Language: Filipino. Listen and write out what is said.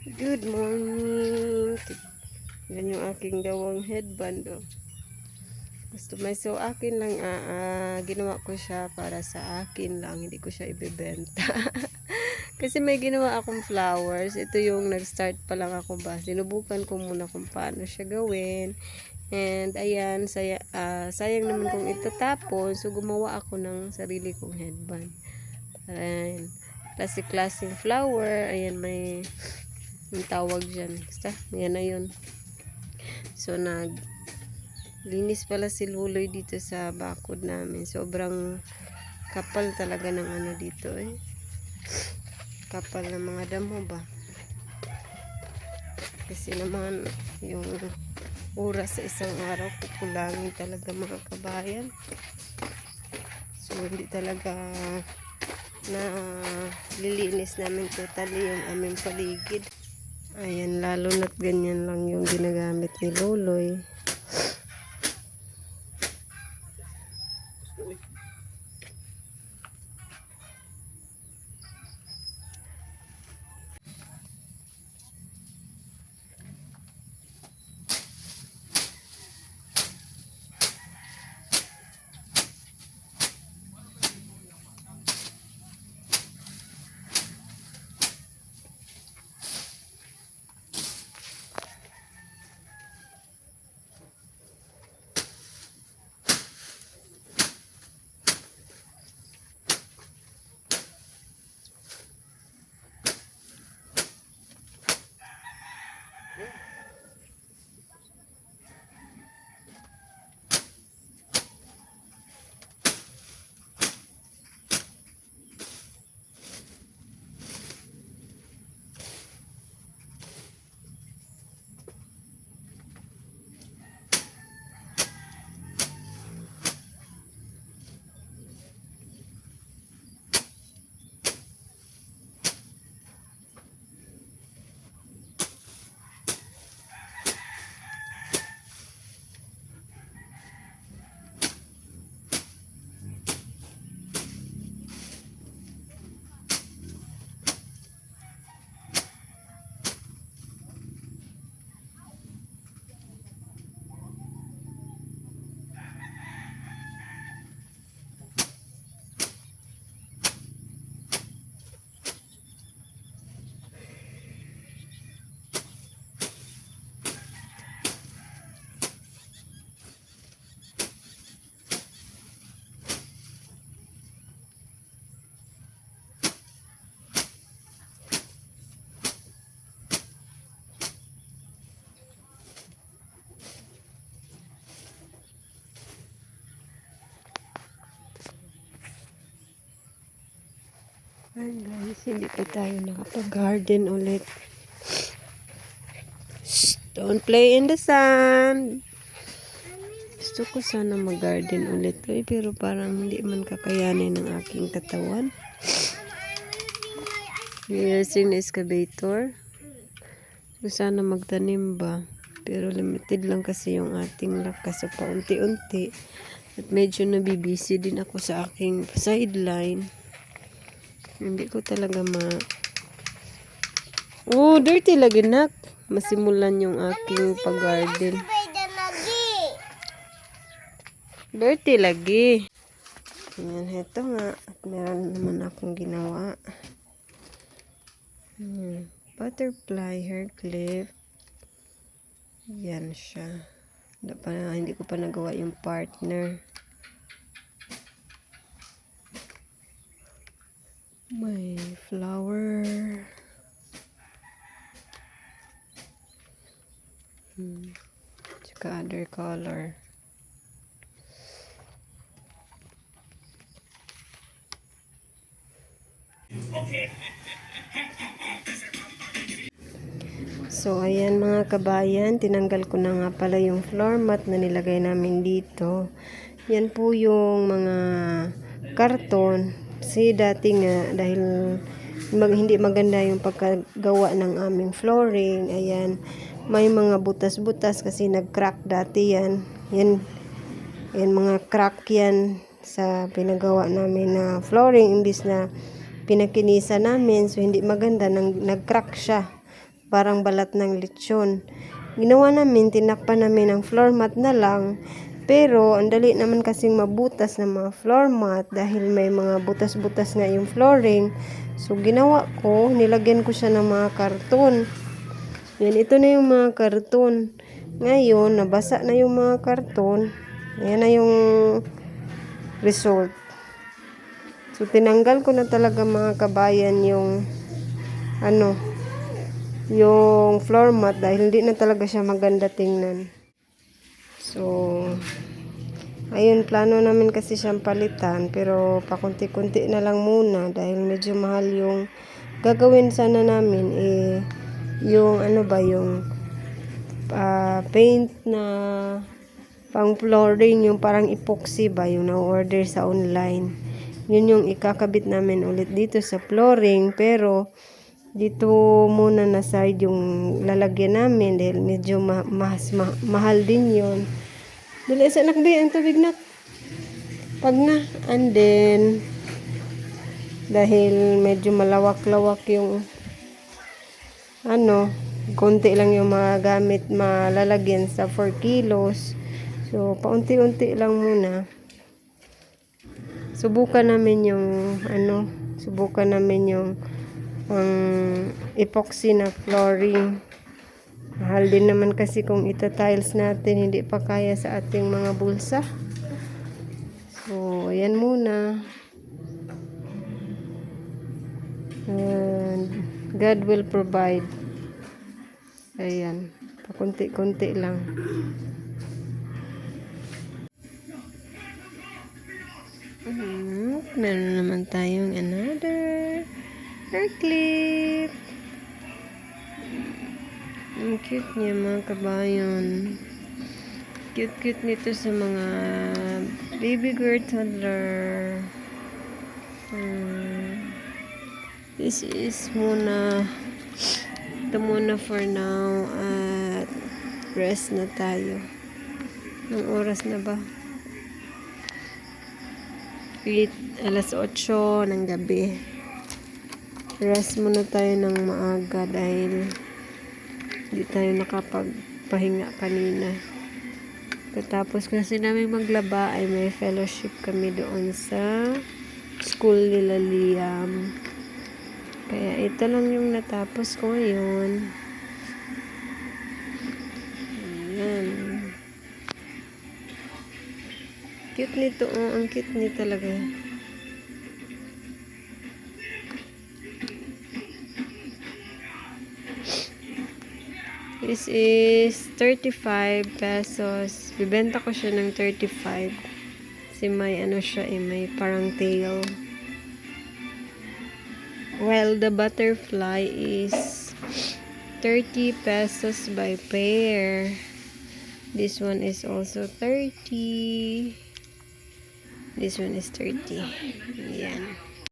Good morning. Yan yung aking gawang headband. Oh. Customize. So, akin lang, ginawa ko siya para sa akin lang. Hindi ko siya ibebenta. Kasi may ginawa akong flowers. Ito yung nag-start pa lang ako ba. Sinubukan ko muna kung paano siya gawin. And, ayan, sayang naman kung itatapon. So, gumawa ako ng sarili kong headband. Ayan. Classic-classic flower. Ayan, may yung tawag dyan. Basta, yan na yun. So, linis pala si Luloy dito sa bakod namin. Sobrang kapal talaga ng ano dito eh. Kapal ng mga damo ba. Kasi naman, yung oras sa isang araw, kukulangin talaga mga kabayan. So, hindi talaga na lilinis namin totally yung aming paligid. Ayan, lalo na't ganyan lang yung ginagamit ni Loloy. Ay guys, hindi pa tayo nakapag-garden ulit. Shh, don't play in the sun. Gusto ko sana mag-garden ulit. Pero parang hindi man kakayanin ng aking katawan. Using na excavator. So sana magtanim ba. Pero limited lang kasi yung ating lakas. So paunti-unti. At medyo nabibisi din ako sa aking sideline. Hindi ko talaga Oh, dirty lagi nak. Masimulan yung aking pag-garden. Dirty lagi. Ayan, heto nga. At meron naman akong ginawa. Butterfly hair clip. Yan siya. Hindi ko pa nagawa yung partner. May flower. Tsaka other color. So, ayan mga kabayan, tinanggal ko na nga pala yung floor mat na nilagay namin dito. Yan po yung mga karton. Kasi dati nga, dahil hindi maganda yung pagkagawa ng aming flooring, ayan, may mga butas-butas kasi nag-crack dati yan. Yan mga crack yan sa pinagawa namin na flooring, imbis na pinakinisa namin, so hindi maganda, nag-crack siya. parang balat ng lechon. Ginawa namin, tinakpan namin ng floor mat na lang. Pero, ang dali naman kasing mabutas ng mga floor mat dahil may mga butas-butas nga yung flooring. So, ginawa ko, nilagyan ko siya ng mga karton. Yan, ito na yung mga karton. Ngayon, nabasa na yung mga karton. Ayan na yung result. So, tinanggal ko na talaga mga kabayan yung yung floor mat dahil hindi na talaga siya maganda tingnan. So, ayun, plano namin kasi siyang palitan pero pakunti-kunti na lang muna dahil medyo mahal yung gagawin sana namin yung yung paint na pang flooring, yung parang epoxy ba yung na-order sa online. Yun yung ikakabit namin ulit dito sa flooring pero dito muna na side yung lalagyan namin dahil medyo mahal din yun. Dali sa anak ang tubig na pag na, and then dahil medyo malawak-lawak yung konti lang yung mga gamit malalagyan sa 4 kilos. So, paunti-unti lang muna. Subukan namin yung epoxy na flooring. Mahal din naman kasi kung ita-tiles natin, hindi pa kaya sa ating mga bulsa. So, ayan muna. And God will provide. Ayan, pakunti-kunti lang. Meron naman tayong another hair clip. Ang cute niya mga kabayon. Cute nito sa mga baby girl, toddler. This is ito muna for now at rest na tayo. Anong oras na ba? 8:08 ng gabi. Rest muna tayo ng maaga dahil hindi tayo nakapagpahinga kanina. Tapos kasi namin maglaba ay may fellowship kami doon sa school nila Liam. Kaya ito lang yung natapos ko ngayon. Ayan. Cute nito. Ang cute nito talaga. This is 35 pesos. Bibenta ko siya ng 35. Kasi may may parang tail. While the butterfly is 30 pesos by pair. This one is also 30. This one is 30. Ayan.